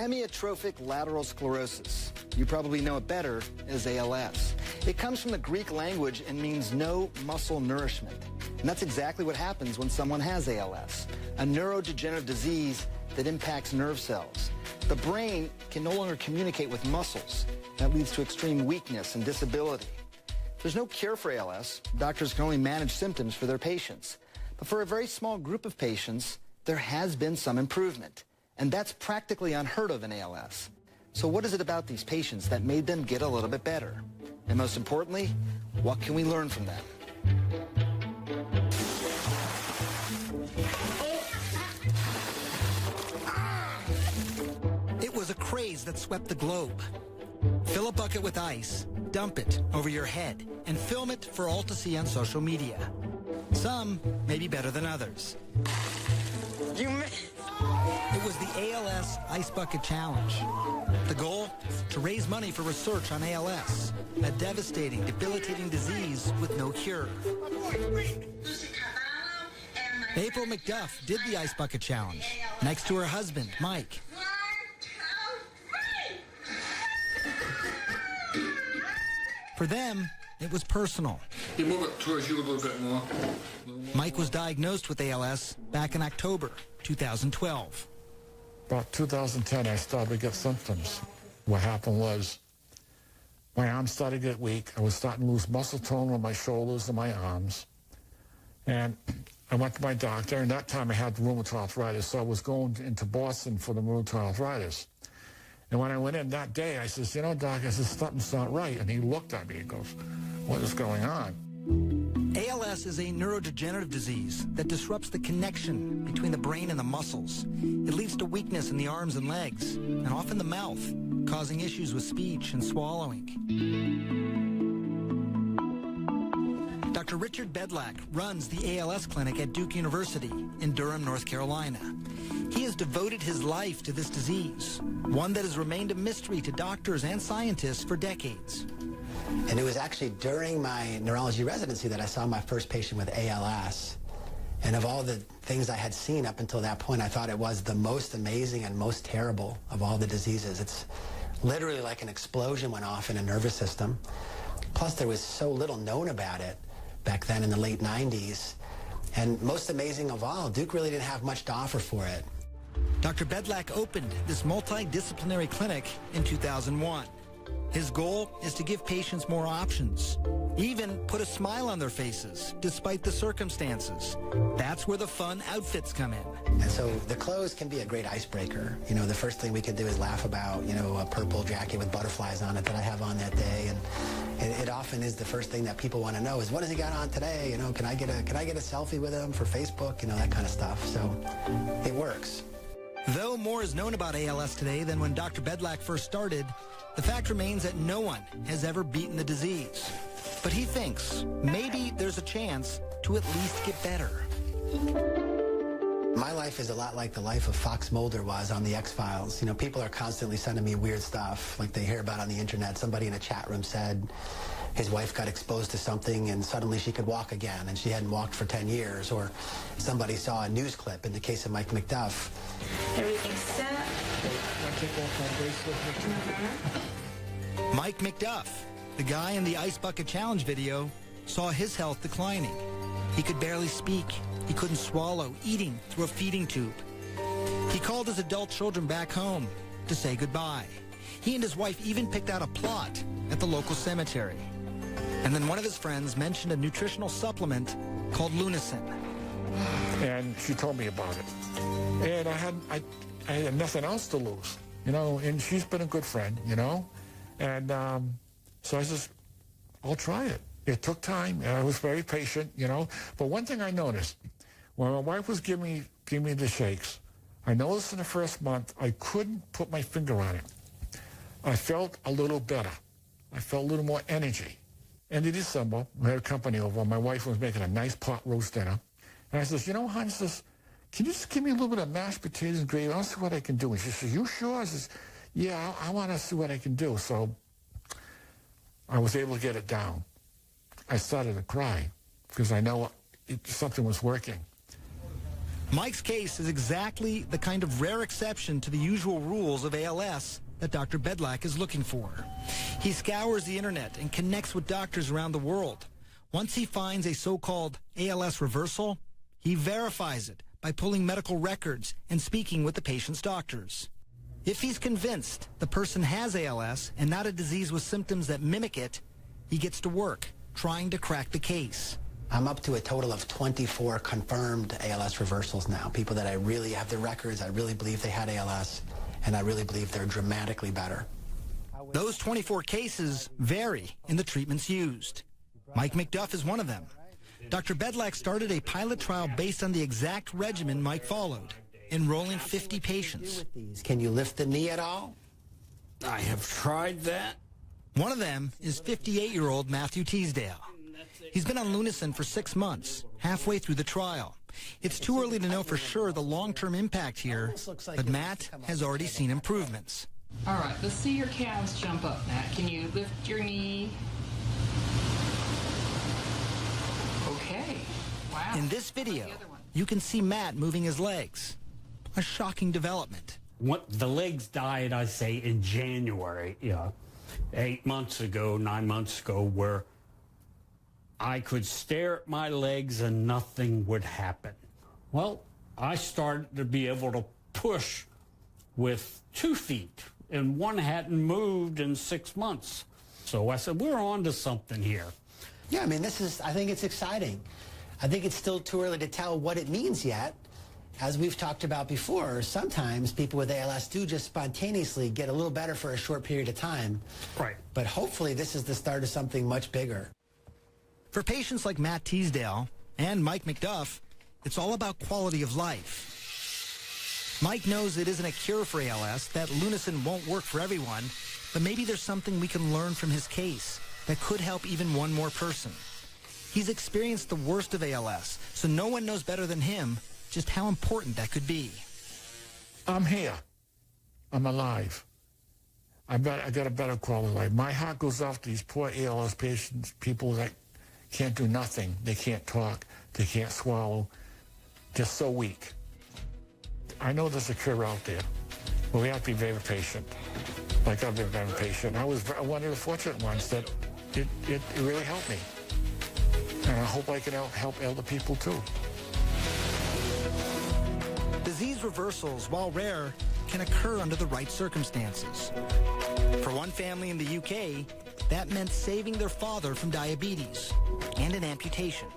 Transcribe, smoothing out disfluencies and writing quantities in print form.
Amyotrophic lateral sclerosis. You probably know it better as ALS. It comes from the Greek language and means no muscle nourishment. And that's exactly what happens when someone has ALS, a neurodegenerative disease that impacts nerve cells. The brain can no longer communicate with muscles. That leads to extreme weakness and disability. There's no cure for ALS. Doctors can only manage symptoms for their patients. But for a very small group of patients, there has been some improvement. And that's practically unheard of in ALS. So what is it about these patients that made them get a little bit better? And most importantly, what can we learn from them? It was a craze that swept the globe. Fill a bucket with ice, dump it over your head, and film it for all to see on social media. Some may be better than others. It was the ALS Ice Bucket Challenge. The goal? To raise money for research on ALS, a devastating, debilitating disease with no cure. April McDuff did the Ice Bucket Challenge next to her husband, Mike. For them, it was personal. You move it towards you a little bit more. Mike was diagnosed with ALS back in October 2012. About 2010, I started to get symptoms. What happened was my arms started to get weak. I was starting to lose muscle tone on my shoulders and my arms. And I went to my doctor, and that time I had rheumatoid arthritis, so I was going into Boston for the rheumatoid arthritis. And when I went in that day, I says, you know, doc, I says, something's not right. And he looked at me and goes, what is going on? ALS is a neurodegenerative disease that disrupts the connection between the brain and the muscles. It leads to weakness in the arms and legs, and often the mouth, causing issues with speech and swallowing. Dr. Richard Bedlack runs the ALS clinic at Duke University in Durham, North Carolina. He has devoted his life to this disease, one that has remained a mystery to doctors and scientists for decades. And it was actually during my neurology residency that I saw my first patient with ALS. And of all the things I had seen up until that point, I thought it was the most amazing and most terrible of all the diseases. It's literally like an explosion went off in a nervous system. Plus, there was so little known about it back then in the late 90s. And most amazing of all, Duke really didn't have much to offer for it. Dr. Bedlack opened this multidisciplinary clinic in 2001. His goal is to give patients more options, even put a smile on their faces, despite the circumstances. That's where the fun outfits come in. And so the clothes can be a great icebreaker. You know, the first thing we could do is laugh about, you know, a purple jacket with butterflies on it that I have on that day. And it often is the first thing that people want to know is, what has he got on today? You know, can I get a selfie with him for Facebook? You know, that kind of stuff. So it works. Though more is known about ALS today than when Dr. Bedlack first started, the fact remains that no one has ever beaten the disease. But he thinks maybe there's a chance to at least get better. My life is a lot like the life of Fox Mulder was on the X-Files. You know, people are constantly sending me weird stuff, like they hear about on the internet. Somebody in a chat room said his wife got exposed to something and suddenly she could walk again and she hadn't walked for 10 years. Or somebody saw a news clip in the case of Mike McDuff. Everything's set. Mike McDuff, the guy in the Ice Bucket Challenge video, saw his health declining. He could barely speak. He couldn't swallow, eating through a feeding tube. He called his adult children back home to say goodbye. He and his wife even picked out a plot at the local cemetery. And then one of his friends mentioned a nutritional supplement called Lunazyna. And she told me about it. And I had nothing else to lose, you know, and she's been a good friend, you know. And so I said, I'll try it. It took time, and I was very patient, you know. But one thing I noticed, when my wife was giving me the shakes, I noticed in the first month I couldn't put my finger on it. I felt a little better. I felt a little more energy. End of December, we had a company over. My wife was making a nice pot roast dinner. And I says, you know, hon, I says, can you just give me a little bit of mashed potatoes and gravy? I'll see what I can do. And she says, you sure? I says, yeah, I want to see what I can do. So I was able to get it down. I started to cry because I know something was working. Mike's case is exactly the kind of rare exception to the usual rules of ALS that Dr. Bedlak is looking for. He scours the internet and connects with doctors around the world. Once he finds a so-called ALS reversal, he verifies it by pulling medical records and speaking with the patient's doctors. If he's convinced the person has ALS and not a disease with symptoms that mimic it, he gets to work trying to crack the case. I'm up to a total of 24 confirmed ALS reversals now. People that I really have the records, I really believe they had ALS, and I really believe they're dramatically better. Those 24 cases vary in the treatments used. Mike McDuff is one of them. Dr. Bedlak started a pilot trial based on the exact regimen Mike followed, enrolling 50 patients. Can you lift the knee at all? I have tried that. One of them is 58-year-old Matthew Teasdale. He's been on Lunazyne for 6 months, halfway through the trial. It's too early to know for sure the long-term impact here, but Matt has already seen improvements. All right, let's see your calves jump up, Matt. Can you lift your knee? Okay. Wow. In this video, you can see Matt moving his legs. A shocking development. The legs died, I say, in January, 8 months ago, 9 months ago, where I could stare at my legs and nothing would happen. Well, I started to be able to push with 2 feet, and one hadn't moved in 6 months. So I said, we're on to something here. Yeah, I mean, I think it's exciting. I think it's still too early to tell what it means yet. As we've talked about before, sometimes people with ALS do just spontaneously get a little better for a short period of time. Right. But hopefully this is the start of something much bigger. For patients like Matt Teasdale and Mike McDuff, it's all about quality of life. Mike knows it isn't a cure for ALS, that Lunazyne won't work for everyone, but maybe there's something we can learn from his case that could help even one more person. He's experienced the worst of ALS, so no one knows better than him just how important that could be. I'm here. I'm alive. I got a better quality of life. My heart goes off to these poor ALS patients, people that can't do nothing. They can't talk. They can't swallow. They're so weak. I know there's a cure out there, but we have to be very patient. Like I've been very patient. I was one of the fortunate ones that it really helped me. And I hope I can help elder people too. Disease reversals, while rare, can occur under the right circumstances. For one family in the UK, that meant saving their father from diabetes and an amputation.